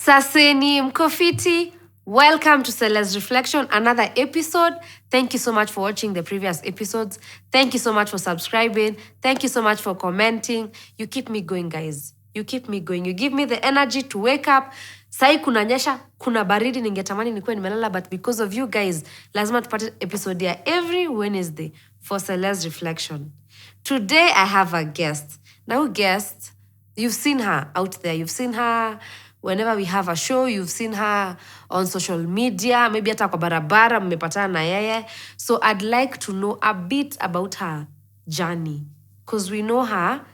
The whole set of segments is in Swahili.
Saseni Mkofiti, welcome to Cele's Reflection, another episode. Thank you so much for watching the previous episodes. Thank you so much for subscribing. Thank you so much for commenting. You keep me going, guys. You keep me going. You give me the energy to wake up. Sai kunanyesha, kuna baridi ningetamani nikuwe nimelala, but because of you guys, lazima tupate episode ya every Wednesday for Cele's Reflection. Today I have a guest. Now guest, you've seen her out there. You've seen her whenever we have a show. You've seen her on social media, maybe hata kwa barabara mmepatana na yeye. So I'd like to know a bit about her journey, because we know her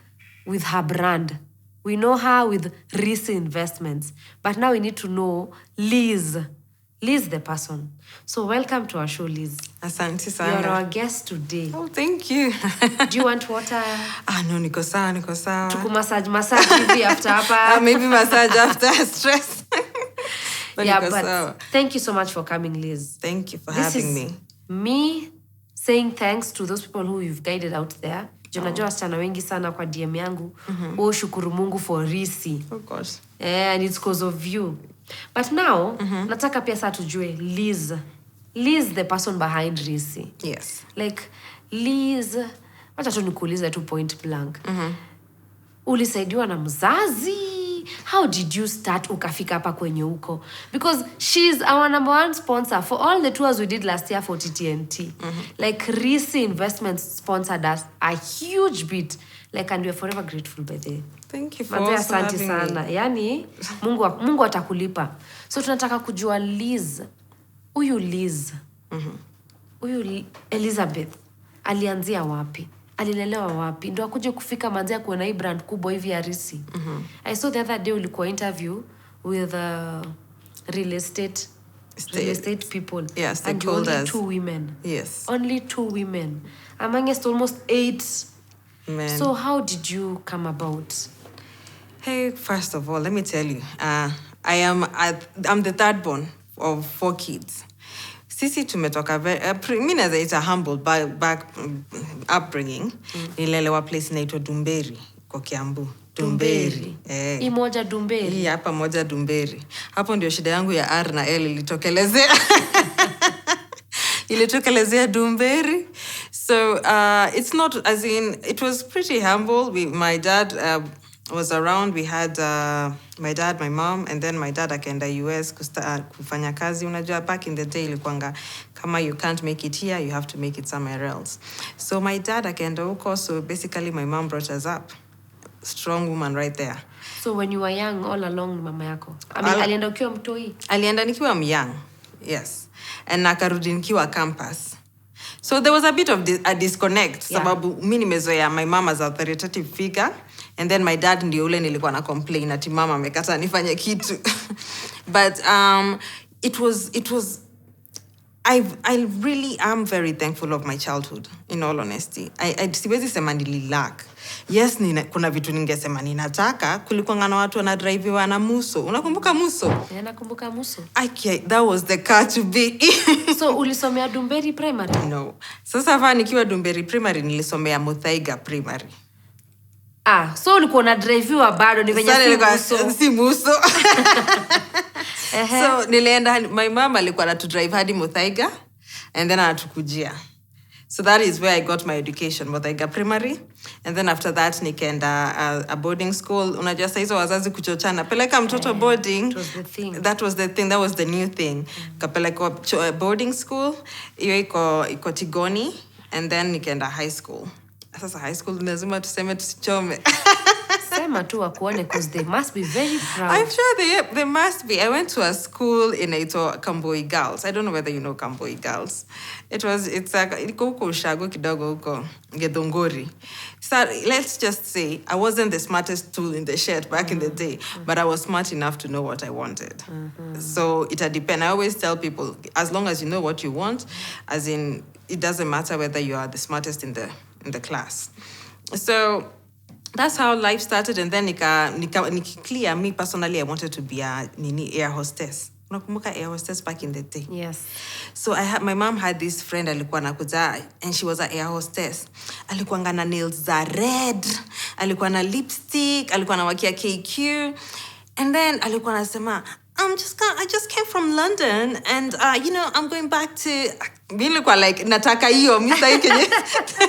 with her brand. We know her with Risiih Investments. But now we need to know Liz. Liz the person. So welcome to our show, Liz. Asante sana. You're our guest today. Oh, thank you. Do you want water? No, niko sawa. Massage hivi after hapa. Maybe massage after stress. But thank you so much for coming, Liz. Thank you for having me. Me saying thanks to those people who you've guided out there. Najua wasichana wengi sana kwa DM yangu. Shukuru Mungu for Risiih. Of course. And it's because of you. But now, nataka pia saa tujue Liz. Liz, the person behind Risiih. Yes. Like, Liz, wacha tu nikuulize tu point blank. Ulisaidiwa na mzazi? How did you start ukafika hapa kwenye uko? Because she's our #1 sponsor for all the tours we did last year for TTNT. Like, Risiih Investments sponsored us a huge bit. Like, and we're forever grateful by the. Thank you for having sana. me. Yani, Mungu atakulipa. So tunataka kujua Liz. Huyu Liz. Huyu Elizabeth. Alianzia wapi? Alilelewa wapi? Ndio akuje kufika manzia kuona hii brand kubwa hivi ya Risiih. I saw the other day ulikuwa interview with real estate people. Yes, they and called only us. 2 women. Yes. Only 2 women. Amongst almost 8 men. So how did you come about? Hey, first of all, let me tell you, I'm the third born of 4 kids. Sisi tumetoka mimi naweza ita humble back upbringing. Nilelewa place inaitwa Dumberi kwa Kiambu. Dumberi. Hii moja Dumberi. Hii hapa moja Dumberi. Hapo ndio shida yangu ya R na L ilitokelezea. Ilitokelezea Dumberi. So it's not as in, it was pretty humble. My dad was around. We had my dad, my mom, and then my dad akaenda US kufanya kazi. Unajua back in the day ilikuanga kama you can't make it here, you have to make it somewhere else. So my dad akaenda huko, so basically my mom brought us up. Strong woman right there. So when you were young, all along mama yako? Alienda ukiwa mtoi? Alienda nikiwa young, yes. And nakarudi nikiwa campus. So there was a bit of a disconnect. Sababu mimi nimezoea my mom as authoritative figure. And then my dad ndio ule nilikuwa na complain ati mama amekata nifanye kitu. But it was I really am very thankful of my childhood, in all honesty. Siwezi sema nililack. Yes, kuna vitu ningesema ninataka. Kulikuwa na watu wanadrivewa na Muso. Unakumbuka Muso? Nakumbuka Muso. That was the car to be. So ulisomea Dumberi Primary? No. Sasa hapa nikiwa Dumberi Primary nilisomea Muthaiga Primary. So ulikuwa na drivewa bado ni venye si Muso. So nilienda, my mom alikuwa anatudrive hadi Muthaiga and then anatukujia. So that is where I got my education, Muthaiga Primary. And then after that nikaenda a boarding school. Unajua saa hizo wazazi kuchochana, peleka mtoto boarding. That was the thing. That was the new thing. Kapeleka boarding school. Iyo iko Tigoni. And then nikaenda high school. Sasa high school lazima tuseme tusichome. Sema tu wakuone, because they must be very proud. I'm sure they must be. I went to a school in Kamboi Girls. I don't know whether you know Kamboi Girls. It's huko Ushago kidogo huko Gedongori. So let's just say I wasn't the smartest tool in the shed back in the day, but I was smart enough to know what I wanted. So it depends. I always tell people, as long as you know what you want, as in it doesn't matter whether you are the smartest in the class. So that's how life started. And then clear, me personally, I wanted to be a air hostess. Unakumbuka air hostess back in the day? Yes. So my mom had this friend alikuwa nakuja, and she was an air hostess. Alikuwa na nails za red, alikuwa na lipstick, alikuwa na wakia KQ. And then alikuwa anasema, I just came from London, and I'm going back to nilikuwa like nataka hiyo misa kenye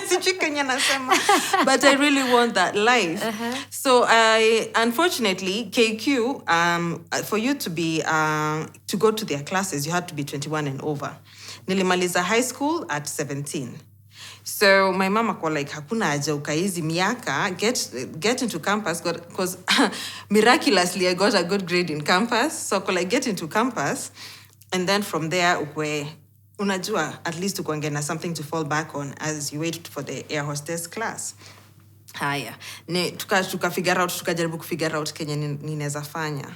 sijui kenye nasema, but I really want that life. So I unfortunately KQ for you to be to go to their classes you had to be 21 and over. Nilimaliza high school at 17. So my mama kwa like hakuna haja ukaizi miaka get into campus because miraculously I got a good grade in campus, so like get into campus, and then from there ukwe unajua at least ukonge na something to fall back on as you wait for the air hostess class. Haya tukajaribu kufigure out kenye ninaweza fanya.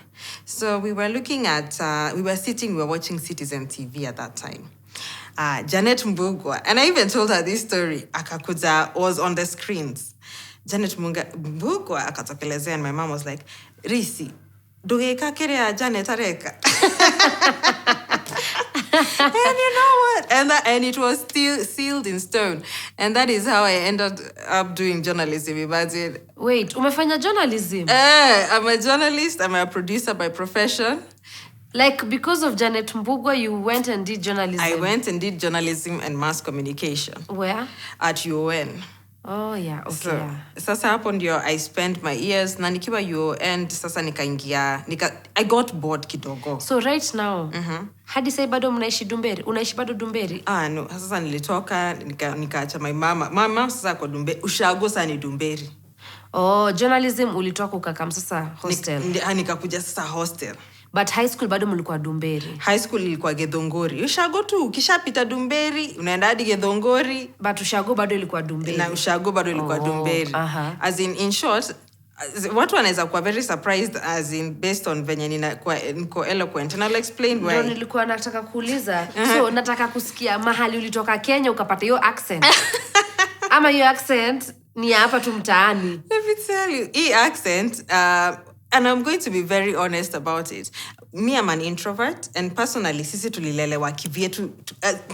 So we were looking at we were watching Citizen TV at that time. Janet Mbugua, and I even told her this story. Akakuza was on the screens. Janet Mbugua akatokelezea, and my mom was like, Risi, dugeka kere Janet areka. And you know what? And it was still sealed in stone. And that is how I ended up doing journalism. Imagine. Wait, umefanya journalism? I'm a journalist. I'm a producer by profession. Like, because of Janet Mbugua, you went and did journalism? I went and did journalism and mass communication. Where? At UON. Oh, yeah. Okay. So, sasa hapo ndio I spent my years. Na nikiwa UON, sasa nikaingia. I got bored kidogo. So right now, hadi sai bado mnaishi Dumberi? Unaishi bado Dumberi? No. Sasa nilitoka, nikaacha my mama. Mama sasa kwa Dumberi. Ushago sasa ni Dumberi. Oh, journalism ulitoka ukakam sasa hostel? Nikakuja sasa hostel. But high school bado mlikuwa Dumberi? High school ilikuwa Githunguri. Ushago tu, ukishapita Dumberi, unaenda hadi Githunguri. But Ushago bado ilikuwa Dumberi? Na Ushago bado ilikuwa Dumberi. As in short, watu wanaweza kuwa very surprised as in based on venye niko eloquent. And I'll explain why. Ndio nilikuwa nataka kuuliza. So, nataka kusikia mahali ulitoka Kenya ukapata hiyo accent. Ama hiyo accent ni hapa tu mtaani. Let me tell you, hii accent, and I'm going to be very honest about it. Me, I'm an introvert, and personally, sisi tulilelewa kivyetu,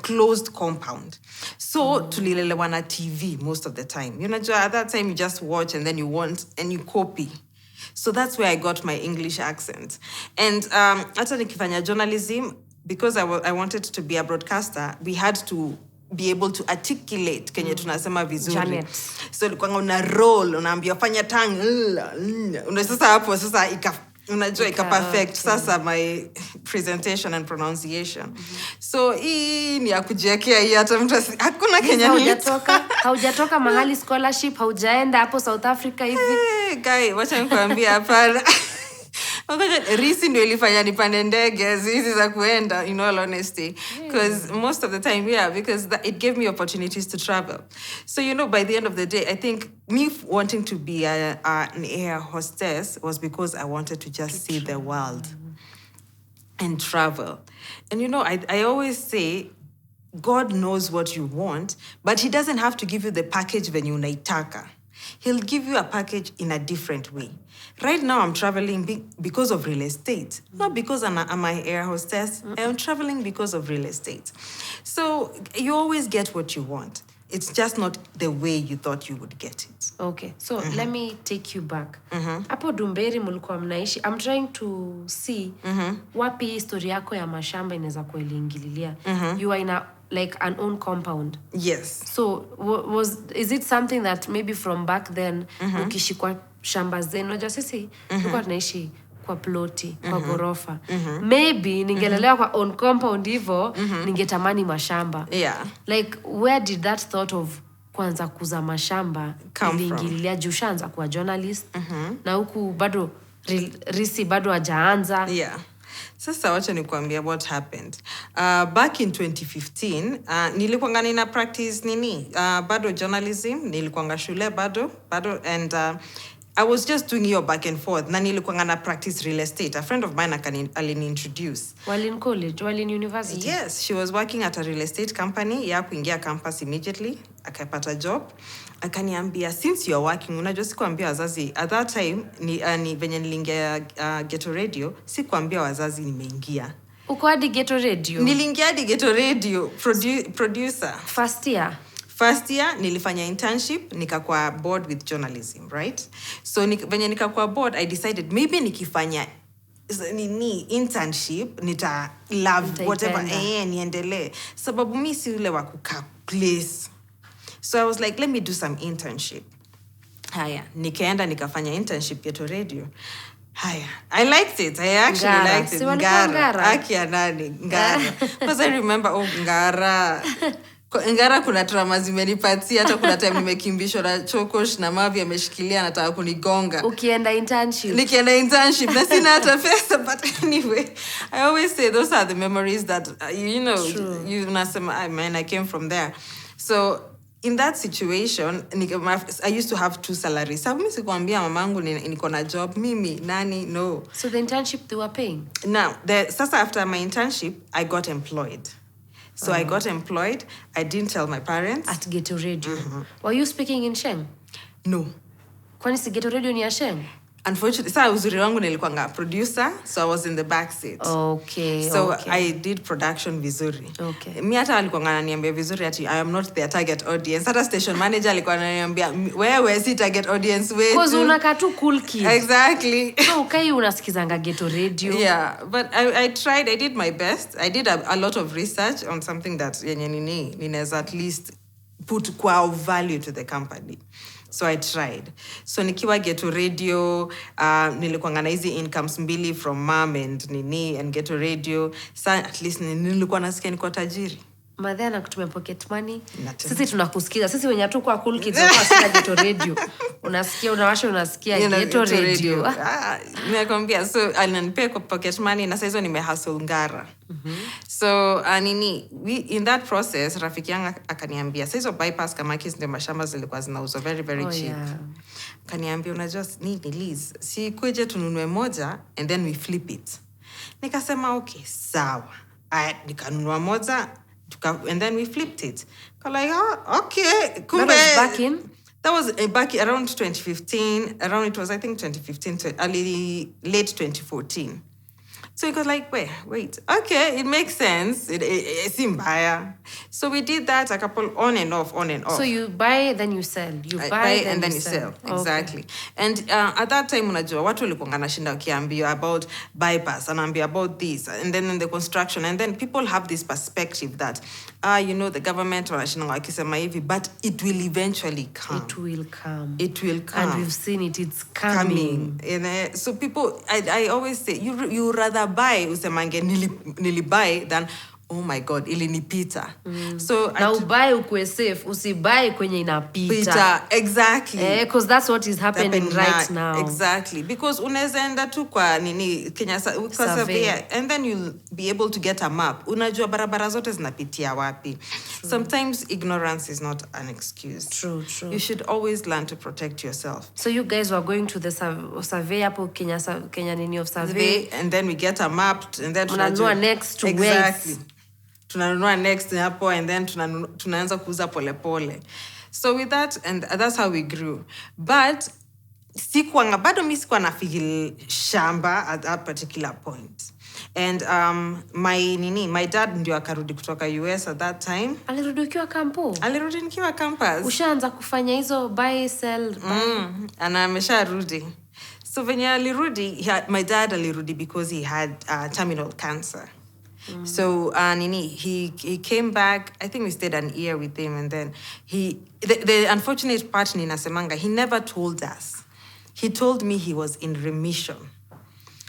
closed compound. So, tulilelewa na TV most of the time. You know, at that time, you just watch and then you want, and you copy. So that's where I got my English accent. And after nikifanya journalism, because I wanted to be a broadcaster, we had to be able to articulate kenye tunasema vizuri. Janet. So kwanga una roll, unaambia fanya tongue. Sasa hapo sasa unajua ika perfect sasa my presentation and pronunciation. So hii ni ya kujiekea hii hata mtu hakuna Kenya haujatoka mahali scholarship, haujaenda hapo South Africa hivi. Guy, wacha nikwambia hapana. Risi ndio ilifanya nipande ndege hizi za kuenda, in all honesty, because most of the time because it gave me opportunities to travel. So by the end of the day, I think me wanting to be an air hostess was because I wanted to just see the world and travel. And I always say God knows what you want, but he doesn't have to give you the package when you unaitaka. He'll give you a package in a different way. Right now, I'm traveling because of real estate. Not because I'm an air hostess. I'm traveling because of real estate. So you always get what you want. It's just not the way you thought you would get it. Okay, so let me take you back. Hapo Dumberi mulikuwa mnaishi. I'm trying to see wapi history yako ya mashamba inaweza kuingililia. You are in an own compound. Yes. So is it something that maybe from back then ukishi kwa shamba zenu? Unajua sisi tulikuwa tunaishi kwa ploti, kwa gorofa. Maybe ningelelewa kwa own compound hivyo, ningetamani mashamba. Yeah. Like, where did that thought of kwanza kuza mashamba iliingililia? Juu ushaanza kuwa journalist na huku bado Risi bado hajaanza. Yeah. Sasa wacha nikuambia what happened. Back in 2015, nilikuanga nina practice bado journalism, nilikuanga shule bado, and I was just doing your back and forth. Na nilikuanga na practice real estate. A friend of mine alini-introduce. While in college, while in university? Yes, she was working at a real estate company. Ya kuingia campus immediately. Akapata job. Akaniambia, since you are working, unajua sikuambia wazazi. At that time, venye nilingia Ghetto Radio, sikuambia wazazi nimeingia. Uko hadi Ghetto Radio? Nilingia hadi Ghetto Radio, producer. First year, nilifanya internship, nikakuwa board with journalism, right? So, venye nikakuwa board, I decided maybe nikifanya nini internship nita love whatever niendelee sababu mi si ule wa kukaa place. So I was like, let me do some internship. Haya, nikaenda nikafanya internship yetu radio. Haya, I liked it. I actually liked it. Ngara. Aki ya nani? Ngara. Because I remember, Ngara. Ngara kuna trauma zimenipatia hata kuna time nimekimbishwa na chokosh na mavi ameshikilia anataka kunigonga. Ukienda internship. Nikienda internship na sina hata pesa, but anyway, I always say those are the memories that you unasema, man, I came from there. So in that situation, I used to have 2 salaries. Sababu mimi sikuambia mamangu niko na job mimi nani no. So the internship they were paying. Now, sasa after my internship, I got employed. So I got employed. I didn't tell my parents. At Ghetto Radio. Were you speaking in Sheng? No. Kwani si Ghetto Radio ni ya Sheng? Unfortunately, saa uzuri wangu nilikuwa producer, so I was in the back seat. Okay. So I did production vizuri. Okay. Mi hata alikuwa ananiambia vizuri ati I am not their target audience. Hata station manager alikuwa ananiambia wewe si target audience wetu. Because unakaa tu cool kid. Exactly. So ukai unasikizanga Ghetto Radio. Yeah, but I tried, I did my best. I did a lot of research on something that yenye ninaweza at least put kwa value to the company. So I tried. So nikiwa Ghetto Radio, nilikuwa na hizi incomes mbili from mom and Ghetto Radio. So at least nilikuwa nasikia niko tajiri. Madhe anakutumia pocket money. Sisi tunakusikiza. Sisi wenye tu kwa cool kids tunasikia Ghetto Radio. Unasikia unawasha unasikia Ghetto Radio. Nimekwambia so alinipea kwa pocket money na sasa hizo nimehustle Ngara. So in that process rafiki yangu akaniambia sasa hizo bypass kama kisi ndio mashamba zilikuwa zinauzwa very very cheap. Yeah. Akaniambia unajua nini Liz, si kuje tununue moja and then we flip it. Nikasema okay, sawa. Nikanunua moja and then we flipped it. Like, okay. Kumbe, that was back in? That was back around 2015. Around it was, I think, 2015 to late 2014. So it was like, wait. Okay, it makes sense. It's in buyer. So we did that a couple on and off. So you buy, then you sell. You buy and then you sell. Exactly. Okay. And at that time, unajua, watu walikuwa wanashinda wakiambiwa about bypass, anaambia about this, and then in the construction. And then people have this perspective that, the government wanashinda wakisema hivi, but it will eventually come. It will come. It will come. And we've seen it. It's coming. And, so people, I always say, you rather buy usemange nilibuy than oh my god ilinipita. So na ubuy ukwe safe, usibuy kwenye inapita. Exactly. Because that's what is happening right now. Exactly. Because unaweza enda tu kwa Kenya survey and then you'll be able to get a map. Unajua barabara zote zinapitia wapi. Sometimes ignorance is not an excuse. True. You should always learn to protect yourself. So you guys were going to the survey hapo Kenya nini of survey and then we get a map and then tunanunua next to exactly. Tunanunua next hapo and then tunaanza kuuza pole. So with that, and that's how we grew. But bado mi sikuwa na feel shamba at that particular point. And my dad ndio akarudi kutoka US at that time. Alirudi ukiwa kampo? Alirudi nikiwa campus. Ushaanza kufanya hizo buy sell. Ana amesharudi. So venye alirudi, my dad alirudi because he had terminal cancer. So he came back. I think we stayed an year with him, and then the unfortunate part ninasemanga, he never told us. He told me he was in remission.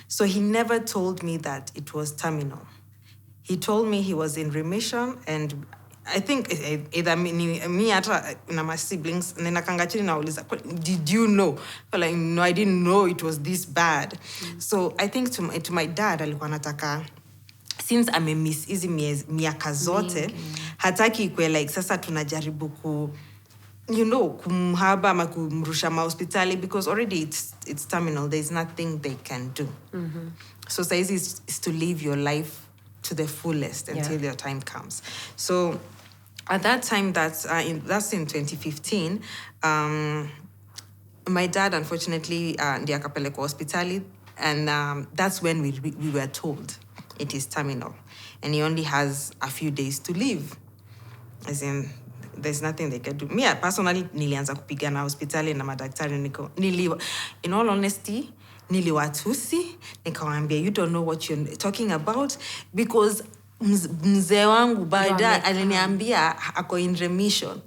So he never told me that it was terminal. He told me he was in remission, and I think either me ata na my siblings ninakanga chini nauliza, did you know? Like, no, I didn't know it was this bad. So I think to my dad alikuwa anataka, since amemiss hizi miaka zote, hataki ikwe like sasa tunajaribu kumhaba ama kumrusha mahospitali because already it's terminal. There's nothing they can do. So saizi is to live your life to the fullest until your time comes. So at that time, that's in 2015, my dad unfortunately ndiye akapelekwa hospitali, and that's when we were told it is terminal and he only has a few days to live. As in, there's nothing they can do. Me personally, nilianza kupigana hospitali na madaktari in all honesty, niliwatusi, nikamwambia you don't know what you're talking about because mzee wangu baada aliniambia ako in remission.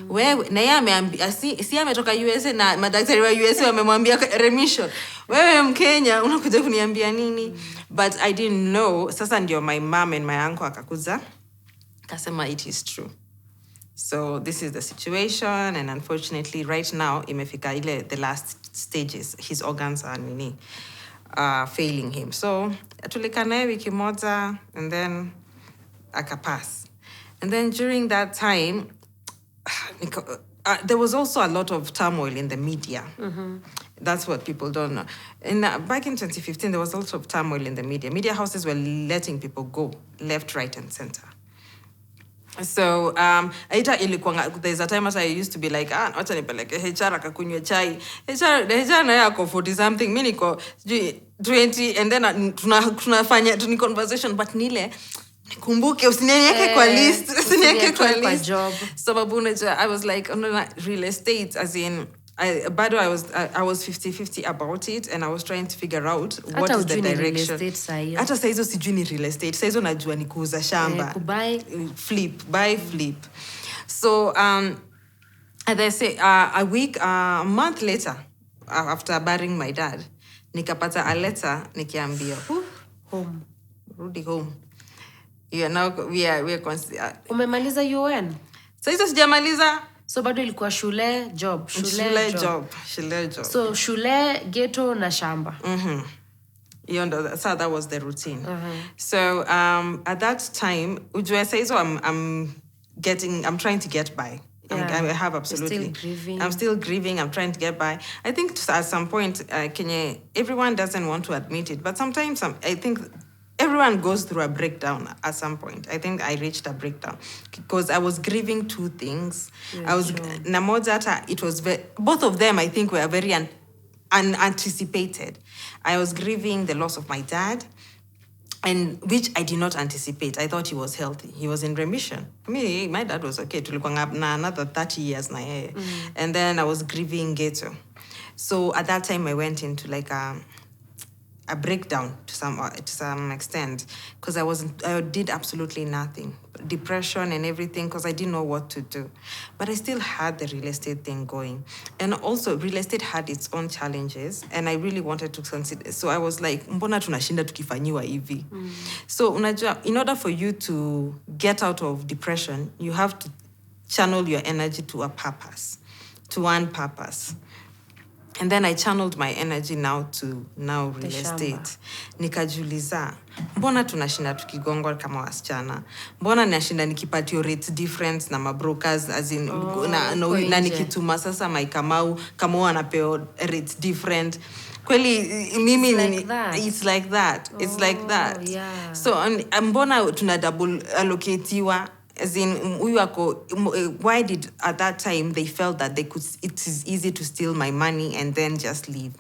Wewe na yeye ameambia si ametoka USA na madaktari wa USA wamemwambia remission. Wewe Mkenya unakuja kuniambia nini? But I didn't know. Sasa ndio my mom and my uncle akakuza kasema it is true. So this is the situation, and unfortunately right now imefika ile the last stages, his organs are failing him. So tulikaa naye wiki moja and then akapass. And then during that time there was also a lot of turmoil in the media. That's what people don't know. Back in 2015 there was a lot of turmoil in the media. Media houses were letting people go left, right and center. So there's a time as I used to be like wacha nipeleke HR akakunywe chai. HR na yako 40 something, mimi niko 20, and then tunafanya tuni conversation, but nile nikumbuke usiniweke kwa list, usiniweke kwa list sababu I was like real estate, as in I was 50-50 about it, and I was trying to figure out what is the direction. Hata saizo sijui ni real estate. Saizo najua ni kuuza shamba. Buy, flip. So as I say, a month later, after burying my dad, nikapata a letter nikiambia rudi home. We are umemaliza UN? Saizo sijamaliza. So bado ilikuwa shule job. So shule, ghetto na shamba. You know, so that was the routine. So at that time, ujue saizo I'm trying to get by. I have absolutely. I'm still grieving. I'm trying to get by. I think at some point, Kenya, everyone doesn't want to admit it, but sometimes I think everyone goes through a breakdown at some point. I think I reached a breakdown because I was grieving two things. It was both of them, I think, were very unanticipated. I was grieving the loss of my dad, and which I did not anticipate. I thought he was healthy. He was in remission. I mean, my dad was okay. Tulikuwa na another 30 years na yeye. And then I was grieving ghetto. So at that time, I went into like a breakdown to some extent because I did absolutely nothing. Depression and everything because I didn't know what to do. But I still had the real estate thing going. And also real estate had its own challenges and I really wanted to consider. So I was like, mbona tunashinda tukifanyiwa hivi? So unajua, in order for you to get out of depression, you have to channel your energy to a purpose, to one purpose. And then I channeled my energy to real estate. Nikajiuliza, mbona tunashinda tukigongwa kama wasichana? Mbona nashinda nikipatio rates difference na mabrokers, as in na nikituma sasa Kamau anapewa rates different. Kweli mimi it's like that. It's like that. Yeah. So mbona tuna double allocatiwa? As in, why did at that time they felt that it is easy to steal my money and then just leave?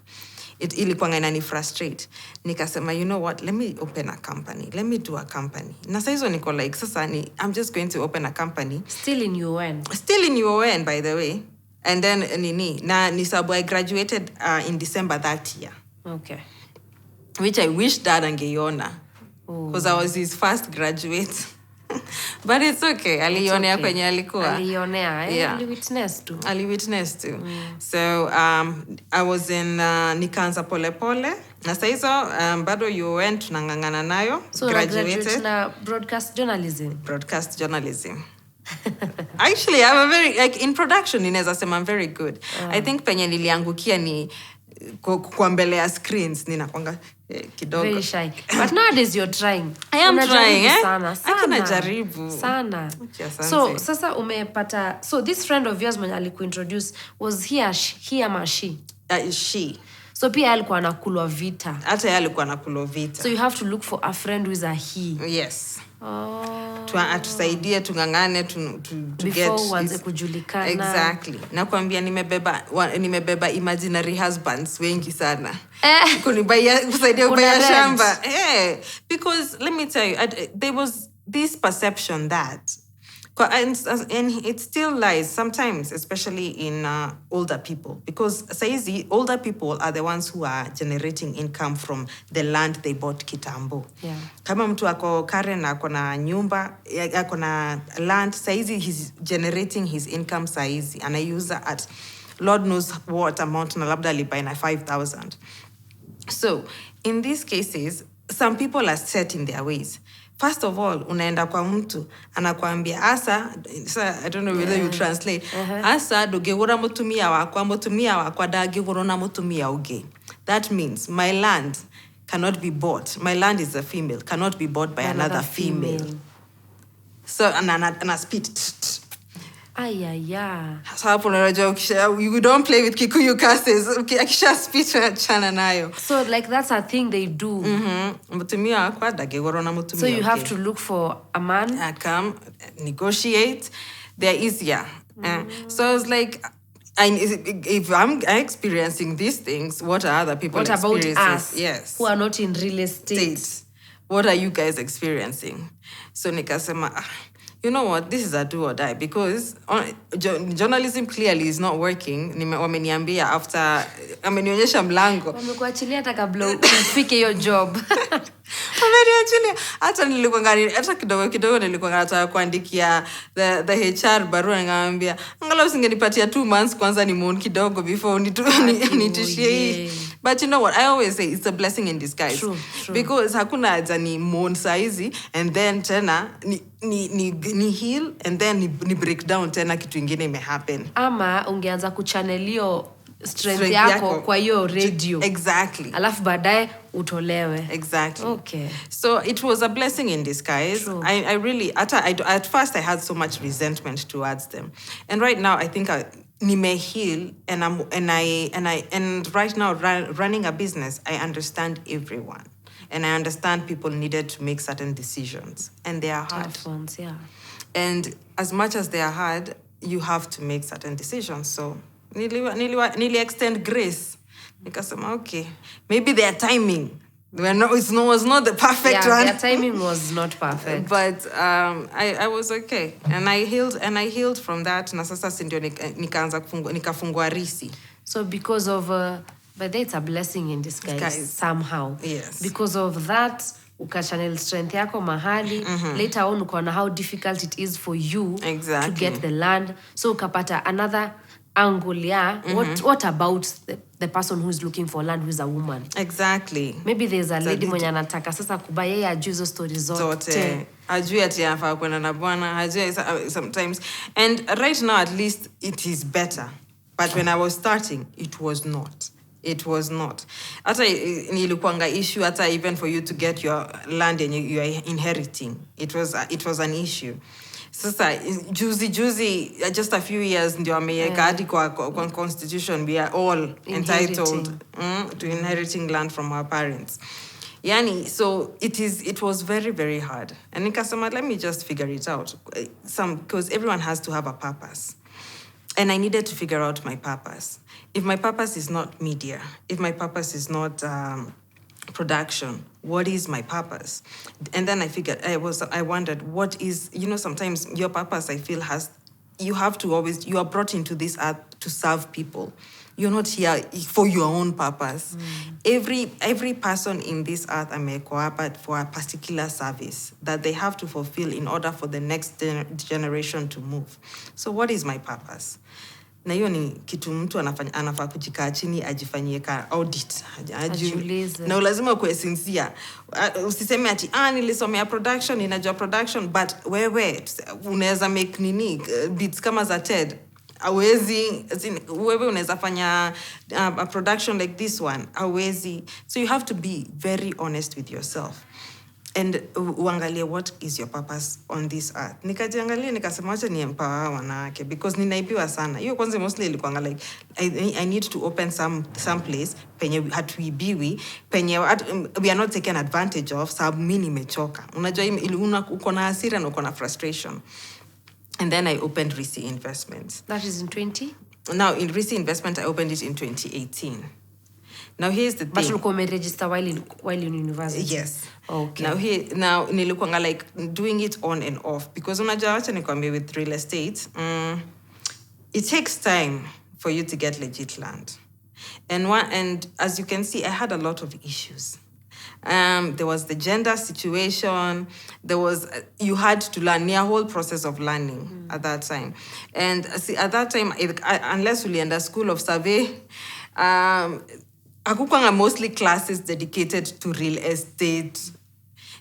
Ilikuwa inani frustrate. Nikasema, you know what? Let me open a company. Let me do a company. Na saizo niko like, sasa I'm just going to open a company. Still in UN. Still in UN, by the way. And then nisabu I graduated in December that year. Okay. Which I wish dad angeiona. Because I was his first graduate. But it's okay. Alionea kwenye alikuwa. Alionea, yeah. Aliwitness too. So I was in nikaanza pole. Na saizo bado UN tunangangana nayo. So graduated na broadcast journalism. Actually, I'm a very in production ninaweza sema I'm very good. I think penye niliangukia ni kwa mbele ya screens ninakwanga kidogo. Very shy. But nowadays you're trying. I am trying, sana. Najaribu. Sana. So sasa umepata, so this friend of yours mwenye alikuintroduce, was he ama she? She. So pia alikuwa anakulwa vita. Hata yeye alikuwa anakulwa vita. So you have to look for a friend who is a he. Yes. Tusaidie tungangane to get uanze kujulikana. Exactly. Nakwambia nimebeba imaginary husbands wengi sana. Kusaidia kubaya shamba. Because let me tell you, there was this perception that And it still lies sometimes, especially in older people, because saizi older people are the ones who are generating income from the land they bought kitambo. Yeah. Kama mtu ako Karen ako na nyumba, ako na land, saizi he's generating his income saizi, anaiuza at Lord knows what amount, na labda alibuy na 5,000. So in these cases, some people are set in their ways. First of all, unaenda kwa mtu anakuambia asa, I don't know whether you translate. Asa dogegora mutumia wakwa dagegoro na mutumia uge. That means my land cannot be bought. My land is a female, cannot be bought by another female. So and spit. Ayaya. So hapo unajua you don't play with Kikuyu curses. Okay, akisha speech chana nayo. So like that's a thing they do. Mutumia kwa dagegoro na mutumia. So you have to look for a man. Come negotiate. They're easier. So it's like, if I'm experiencing these things, what are other people experiencing? What about us? Yes. Who are not in real estate? What are you guys experiencing? So nikasema, you know what, this is a do or die, because journalism clearly is not working. Wameniambia after amenionyesha mlango. Wamekuachilia hata kabla ufike hiyo job. Wameniachilia hata kidogo nilikuwa nataka kuandikia the HR barua, ngambia angalau usingenipatia 2 months kwanza ni moon kidogo before nitishie. But you know what, I always say it's a blessing in disguise. True. Because hakuna haja ni moon saizi and then tena ni heal and then ni break down tena kitu ingine imehappen. Ama ungeanza kuchannelio strength yako kwa hiyo radio. Exactly. Alafu baadaye utolewe. Exactly. Okay. So it was a blessing in disguise. True. I really, at first I had so much resentment towards them. And right now I think nime heal and right now running a business, I understand everyone. And I understand people needed to make certain decisions. And they are hard. Tough ones, yeah. And as much as they are hard, you have to make certain decisions. So nili extend grace. Nikasema, okay, maybe their timing was not the perfect one. Their timing was not perfect. But I was okay, and I healed from that. Na sasa sindio nikaanza nikafungua Risiih. So because of but it's a blessing in disguise somehow. Yes. Because of that, ukachannel strength yako mahali. Later on ukaona how difficult it is for you to get the land. So ukapata another angle, yeah. What about the person who is looking for land, who is a woman? Exactly. Maybe there's a lady mwenye anataka sasa kubuy yeye ajue hizo stories zote. Ajue ati anafaa kwenda na bwana, ajue sometimes. And right now at least it is better. But when I was starting, it was not. It was not. Hata nilikuanga issue hata even for you to get your land and you are inheriting. It was an issue. Sasa juzi just a few years ndio ameweka hadi kwa constitution, we are all entitled to inheriting land from our parents. Yani, so it was very, very hard. And nikasema, let me just figure it out. Because everyone has to have a purpose. And I needed to figure out my purpose. If my purpose is not media, if my purpose is not production, what is my purpose? And then I wondered, what is, sometimes your purpose, I feel, you are brought into this earth to serve people. You're not here for your own purpose. Every person in this earth amekoapa for a particular service that they have to fulfill in order for the next generation to move. So what is my purpose? Na hiyo ni kitu mtu anafaa kujikaa chini ajifanyie ka audit. Na lazima kuwe sincere. Usiseme ati nilisomea production, ninajua production, but wewe unaweza make beats kama za TED. Wewe unaweza fanya a production like this one. So you have to be very honest with yourself. And uangalie what is your purpose on this earth. Nikajiangalia nikasema acha ni empower wanawake because ninaibiwa sana. Hiyo kwanza mostly ilikuwa like I need to open some place penye hatuibiwi, penye we are not taken advantage of, sababu mimi nimechoka. Unajua uko na hasira na uko na frustration. And then I opened Risiih Investments. That is in 20? Now in Risiih Investment I opened it in 2018. Now here's the thing. But ulikuwa umeregister while in university? Yes. Okay. Now nilikuwa like doing it on and off because unajua wacha nikwambie with real estate, it takes time for you to get legit land. And as you can see, I had a lot of issues. There was the gender situation. There was, you had to learn, a whole process of learning at that time. And see, at that time, unless we under school of survey, akukwanga mostly classes dedicated to real estate.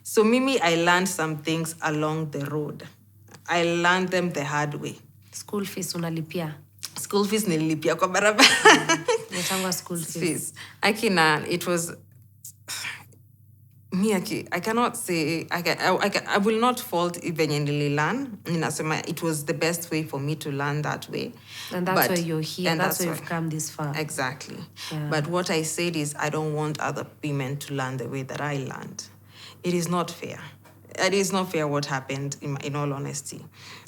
So Mimi, I learned some things along the road. I learned them the hard way. School fees unalipia? School fees nililipia kwa barabara. Netangwa school fees. Akina, it was... I cannot say, I will not fault even in learn. It was the best way for me to learn that way. And that's why you're here. And that's why you've come this far. Exactly. Yeah. But what I said is I don't want other women to learn the way that I learned. It is not fair. It is not fair what happened, in all honesty.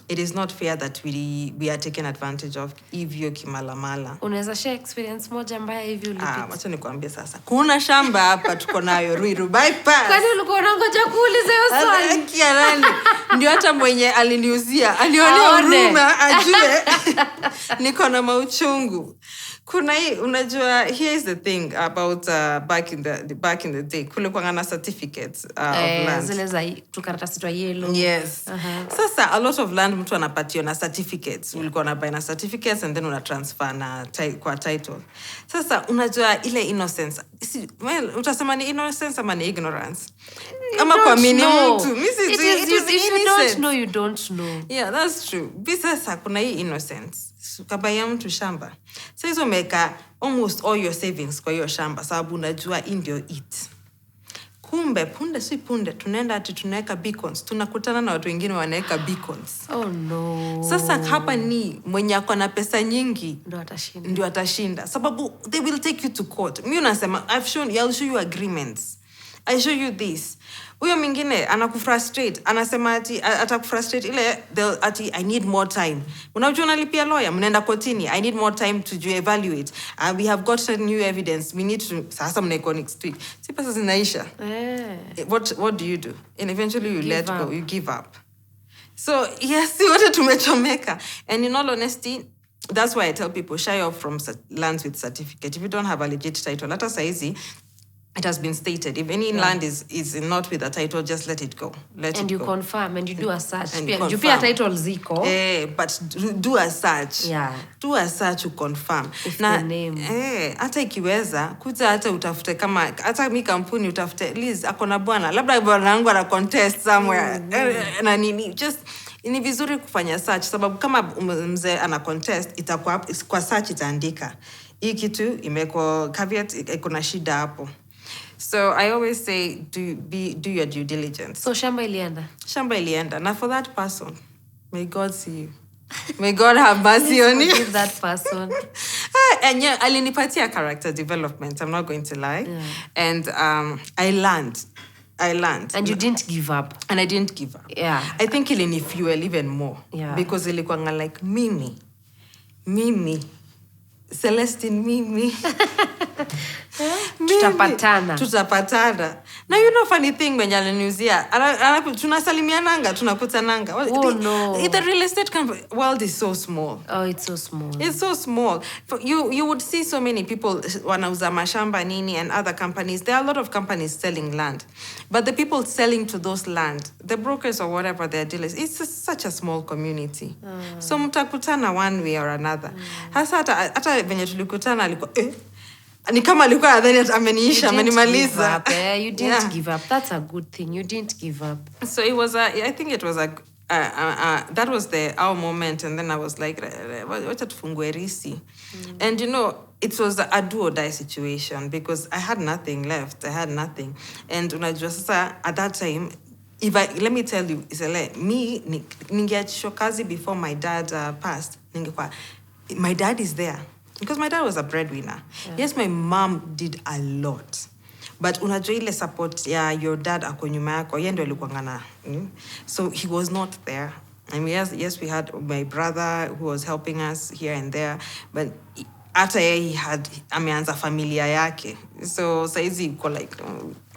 It is not fair that we are taken advantage of hivyo kimalamala. Unaweza share experience moja mbaya hivi ulipita? Wacha nikwambie sasa. Kuna shamba hapa tuko nayo Ruiru bypass. Kwani ulikuwa unangoja kuuliza hiyo swali? Kia nani? Ndio hata mwenye aliniuzia, alionea huruma ajue niko na mauchungu. Kuna hii, unajua, here is the thing about back in the day. Kulikuwa na certificates of land. Zile za tukaratasi twa yellow. Yes. Sasa a lot of land mtu anapatio na certificates. Ulikuwa unabuy na certificates and then una transfer na kwa title. Sasa unajua ile innocence. Utasema ni innocence ama ni ignorance? Ama kwa mini mtu. It is if you don't know, you don't know. Yeah, that's true. Sasa kuna hii innocence. Kabaya mtu shamba. Sasa hizo umeka almost all your savings kwa hiyo shamba sababu unajua hii ndio it. Kumbe punde tunaenda ati tunaweka beacons. Tunakutana na watu wengine wanaweka beacons. Oh no. Sasa hapa ni mwenye ako na pesa nyingi ndio atashinda. Sababu they will take you to court. Mimi unasema I'll show you agreements. I show you this. Huyo mwingine anakufrustrate, anasema ati atakufrustrate ile ati I need more time. Unajua unalipia lawyer, mnaenda kotini, I need more time to evaluate. We have got new evidence. We need to sasa mnaiko next week. Si pesa zinaisha. What do you do? And eventually you let go, you give up. So, yes, wote tumechomeka. And in all honesty, that's why I tell people shy off from lands with certificate. If you don't have a legit title, hata saizi it has been stated. If any land is not with a title, just let it go. And you confirm and you do a search. You pay a title ziko. But do a search. Yeah. Do a search to confirm. If the name. Hata ikiweza, kuja hata utafute kama, hata mi kampuni utafute, Liz, akona bwana. Labda bwana wangu ana contest somewhere. Na nini, just... Ni vizuri kufanya search sababu kama mzee ana contest itakuwa kwa search itaandika hii kitu imeko caveat iko na shida hapo. So I always say do your due diligence. So shamba ilienda. Now for that person, may God see you. May God have mercy on you. Forgive that person. And yeah, alinipatia character development. I'm not going to lie. Yeah. And I learned. And you didn't give up. And I didn't give up. Yeah. I think ilini fuel even more. Yeah. Because ilikuwa like Mimi. Celestine Mimi. Tutapatana. Now you know funny thing when aliniuzia. Tunasalimiananga, tunakutananga. Oh no. The real estate world is so small. Oh, it's so small. It's so small. You would see so many people wanauza mashamba nini and other companies. There are a lot of companies selling land. But the people selling to those land, the brokers or whatever their dealers, it's such a small community. So mtakutana one way or another. Hasa hata venye tulikutana alikuwa ni kama alikuwa adhani ameniisha amenimaliza. You didn't give up. That's a good thing. You didn't give up. So it was I think it was that was our moment, and then I was like wacha tufungue Risiih. And you know, it was a do or die situation because I had nothing left. And unajua sasa at that time, let me tell you, Cele, me ningeachishwa kazi before my dad passed. My dad is there. Because my dad was a breadwinner. Yeah. Yes, my mom did a lot. But unajua ile support ya your dad ako nyuma yako, yeye ndio alikuwa ngana. So he was not there. I mean, yes, we had my brother who was helping us here and there. But hata yeye ameanza familia yake. So saizi uko like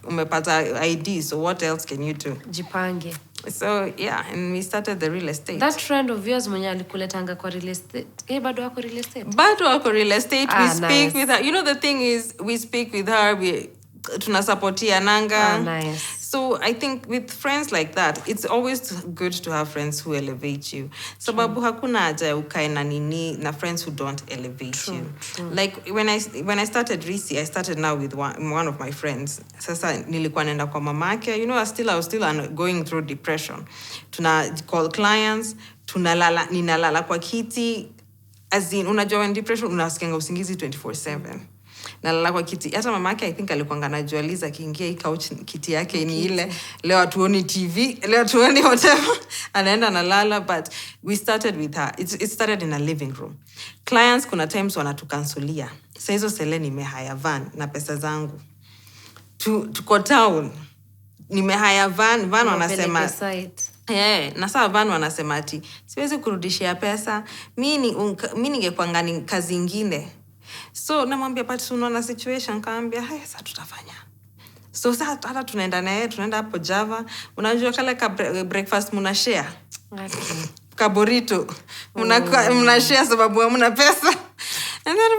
umepata ID, so what else can you do? Jipange. So yeah, and we started the real estate. That friend of yours mwenye alikuletanga kwa real estate. Bado wako real estate? Bado wako real estate. We speak nice. with her. You know, the thing is, we speak with her. We tunasupportia nanga. Nice. So I think with friends like that, it's always good to have friends who elevate you. Sababu hakuna haja ukae na nini na friends who don't elevate you. True. Like when I started Risiih, I started now with one of my friends. Sasa nilikuwa naenda kwa mamake. You know, I was still going through depression. Tuna call clients, ninalala kwa kiti. As in, unajua when depression unasikianga usingizi 24/7. Nalala kwa kiti. Hata mamake I think alikuwa anajua Liza akiingia hii couch kiti yake ni ile. Leo tuoni TV, leo tuoni whatever. Anaenda nalala, but we started with her. It started in a living room. Clients kuna times wanatukansulia. Sasa hizo Cele nimehaya van na pesa zangu. Tuko town. Nimehaya van wanasema na saa van wanasema ati siwezi kurudishia pesa. Mimi ningekuanga ni kazi nyingine. So namwambia but unaona situation, kaambia haya sasa tutafanya. So sasa hata tunaenda hapo Java, unajua kale breakfast muna share. Okay. Kaborito muna share sababu hamna pesa. And then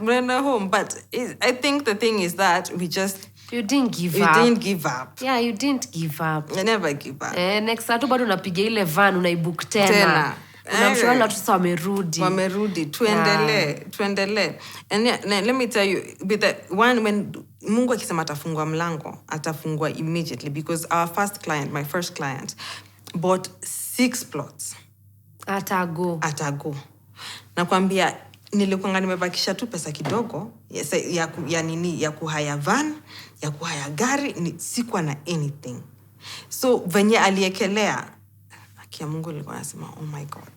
muna home, but I think the thing is that you didn't give up. You didn't give up. Yeah, you didn't give up. I never give up. Next time bado unapiga ile van unaibook tena. Unamshauri watu sasa wamerudi. Tuendelee. And let me tell you, with the one when Mungu akisema atafungua mlango, atafungua immediately, because my first client bought 6 plots. Atago. Nakwambia nilikuwa nimebakisha tu pesa kidogo ya kuhaya van, ya kuhaya gari, sikuwa na anything. So venye aliekelea kia Mungu nilikuwa nasema oh my God,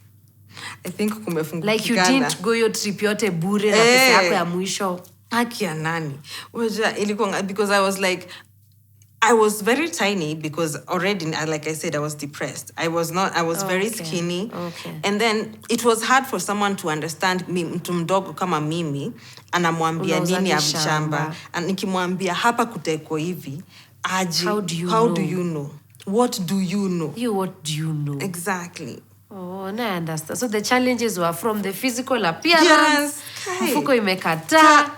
I think kumefunguka. Like you didn't go your trip yote bure na pesa yako ya mwisho. Haki ya nani? Ilikuwa because I was very tiny, because already, like I said, I was depressed. I was very skinny. Okay. And then it was hard for someone to understand me, mtu mdogo kama mimi, anamwambia nini ya shamba. And nikimwambia hapa kuteko hivi, aje, how do you know? What do you know? What do you know? Exactly. Oh, I understand. So the challenges were from the physical appearance. Mfuko imekata.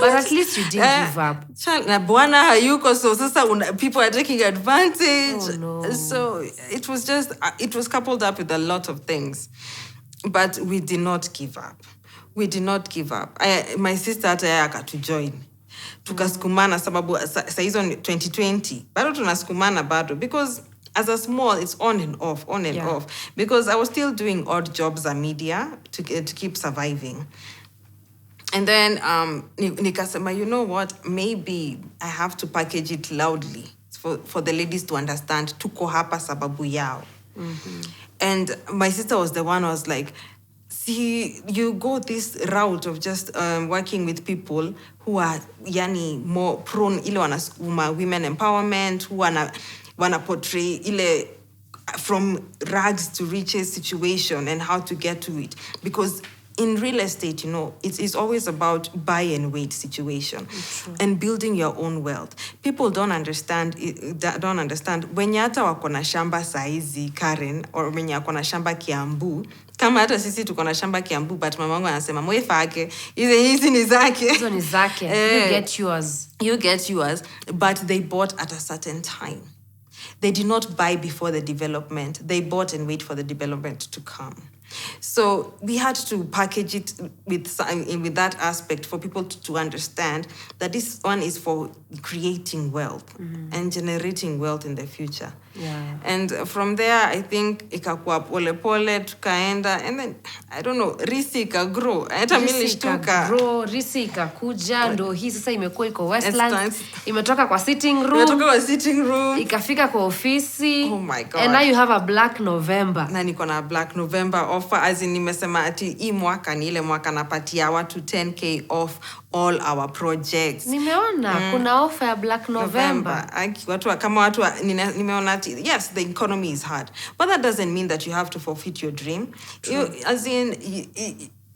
But at least you didn't give up. Na bwana hayuko, so sasa people are taking advantage. Oh, no. So it was coupled up with a lot of things. But we did not give up. My sister hata yeye akatujoin. Tukasukumana sababu saa hizo 2020. Bado tunasukumana bado, because as a small, it's on and off. Because I was still doing odd jobs at media to keep surviving. And then nikasema, you know what? Maybe I have to package it loudly for the ladies to understand. Tuko hapa sababu yao. Mm-hmm. And my sister was the one who was like, see, you go this route of just working with people who are more prone ile wanasukuma women empowerment, who wana portray ile from rags to riches situation and how to get to it. Because in real estate, you know, it is always about buy and wait situation. And building your own wealth. People don't understand. When hata wako na shamba saizi Karen, or when wako na shamba Kiambu, kama hata sisi tuko na shamba Kiambu, but mama wangu anasema mwefake, hizi ni zake. Hizo ni zake. You get yours. But they bought at a certain time. They did not buy before the development. They bought and wait for the development to come. So we had to package it with that aspect for people to understand that this one is for creating wealth and generating wealth in the future. Yeah. And from there, I think ikakuwa pole pole tukaenda, and then I don't know, Risiih ikagrow. Hata mimi nilishtuka. Risiih ikakuja, ndo hii sasa imekuwa iko Westlands. Imetoka kwa sitting room. Ikafika kwa ofisi. Oh my God. And now you have a Black November. Na niko na Black November offer, as in nimesema ati hii mwaka ni ile mwaka napatia watu 10K off all our projects. Nimeona kuna offer ya Black November. Nimeona ati, yes, the economy is hard, but that doesn't mean that you have to forfeit your dream. As in,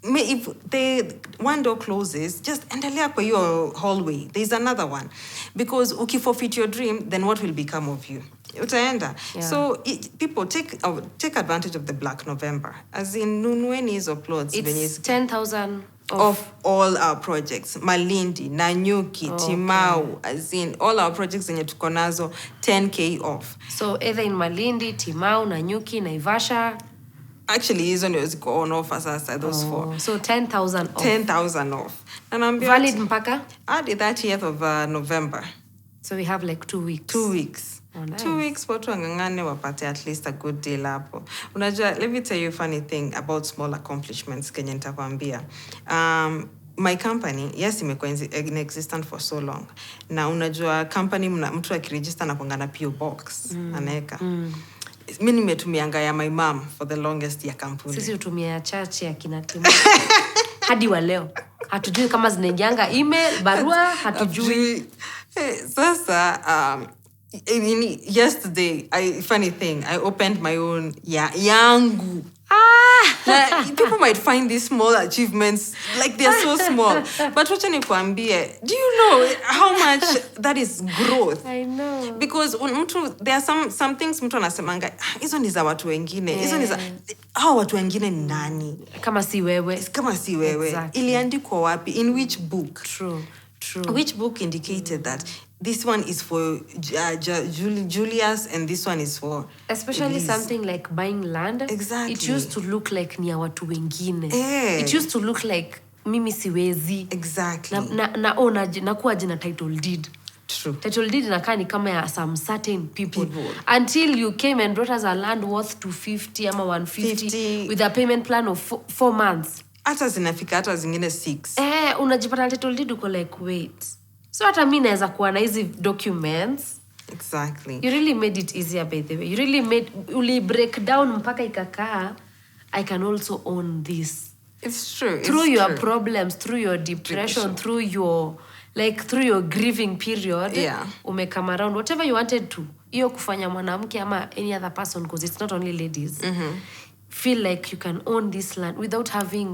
if one door closes, just endelea kwa your hallway. There's another one. Because ukiforfeit your dream, then what will become of you? Utaenda. Yeah. So people take advantage of the Black November. As in, nunueni hizo plots. It's 10,000 of all our projects. Malindi, Nanyuki, Timau, as in all our projects zenye tuko nazo, 10K off. So either in Malindi, Timau, Nanyuki, Naivasha. Actually, hizo ndio ziko on offer sasa, those four. So 10,000 off. 10,000 off. And valid mpaka? At the 30th of November. So we have like 2 weeks. 2 weeks. Oh, nice. 2 weeks watu wangangane wapate at least a good deal hapo. Unajua, let me tell you a funny thing about small accomplishments kenye nitakwambia. My company, yes, imekuwa in existence for so long. Na unajua company mtu akiregister na kuangana PO box anaeka. Mimi nimetumianga ya my mom for the longest ya kampuni. Sisi utumia ya church ya kina timu. Hadi wa leo. Hatujui kama zinaingianga email, barua, hatujui. Sasa yesterday, funny thing, I opened my own yangu. People might find these small achievements like they're so small. But wacha nikwambie, do you know how much that is growth? I know. Because there are some things mtu anasemanga, hizo ni za watu wengine. Hizo ni za hao watu wengine ni nani? Kama si wewe. Kama si wewe. Exactly. Iliandikwa wapi? In which book? True. Which book indicated that this one is for Julius and this one is for especially Elise. Something like buying land. Exactly. It used to look like ni ya watu wengine. Yeah. It used to look like mimi siwezi. Exactly. Nakuwa jina title deed. True. Title deed inakaa ni kama ya some certain people. Until you came and brought us a land worth 250 ama 150 with a payment plan of 4 months. Hata zinafika hata zingine 6. Unajipata title deed uko like wait. So hata mimi naweza kuwa na hizi documents. Exactly. You really made it easier, by the way. You really uli break down mpaka ikakaa. I can also own this. It's true. Through your problems, through your depression, through your grieving period. Yeah. Come around whatever you wanted to. Iyo kufanya mwanamke ama any other person, because it's not only ladies. Feel like you can own this land without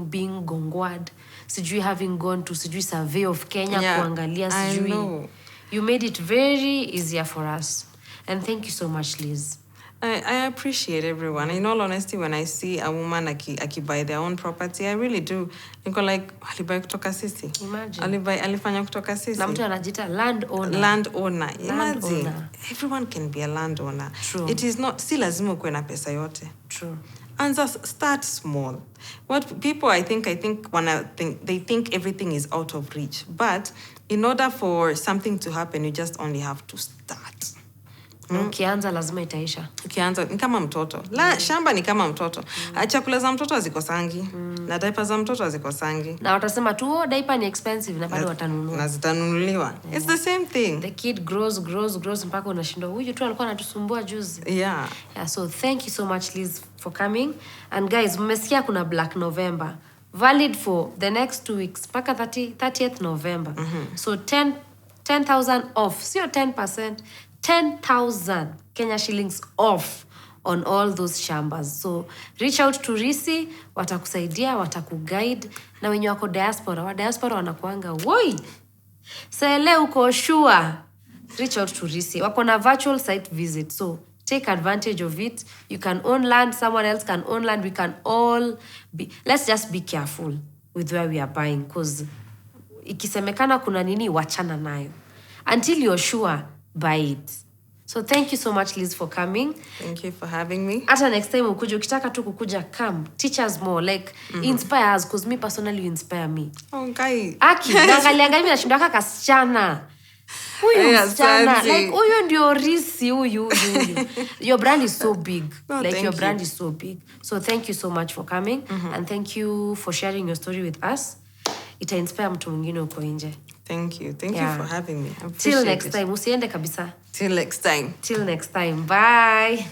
being gongwad. Sijui having gone to survey of Kenya kuangalia sijui. I know. You made it very easier for us. And thank you so much, Liz. I appreciate everyone. In all honesty, when I see a woman aki buy their own property, I really do. Niko like, alibuy kutoka sisi. Imagine. Alifanya kutoka sisi. Na mtu anajita landowner. Landowner. Imagine. Everyone can be a landowner. True. It is not, si lazima ukuwe na pesa yote. True. And just start small. What people I think they think everything is out of reach. But in order for something to happen, you just only have to start. Ukianza lazima itaisha. Ukianza ni kama mtoto. Shamba ni kama mtoto. Chakula za mtoto hazikosangi. Na diaper za mtoto hazikosangi. Na watasema tu diaper ni expensive na bado watanunua. Na zitanunuliwa. It's the same thing. The kid grows mpaka unashindwa huyu tu alikuwa anatusumbua juzi. Yeah. So thank you so much, Liz, for coming. And guys, mmesikia kuna Black November. Valid for the next 2 weeks. Paka 30th November. So 10,000 off. Sio 10%. 10,000 Kenya shillings off on all those shambas. So reach out to Risiih, watakusaidia, watakuguide. Na wenye wako diaspora, wa diaspora wanakuanga, woi, Cele uko sure. Reach out to Risiih. Wako na virtual site visit. So take advantage of it. You can own land, someone else can own land. We can all let's just be careful with where we are buying. Because ikisemekana kuna nini, wachana nayo. Until you're sure, buy it. So thank you so much, Liz, for coming. Thank you for having me. Hata next time ukuje, ukitaka tu kukuja, come. Teach us more. Like, inspire us. Because me personally, you inspire me. Oh, guy. Aki, naangalia mimi nashinda kaka kasichana. Huyu msichana. Like, huyu ndio Risiih, huyu. Your brand is so big. Brand is so big. So thank you so much for coming. And thank you for sharing your story with us. Ita inspire mtu mwingine uko nje. Thank you. Thank you for having me. Till next time. Usiende kabisa. Till next time. Till next time. Bye.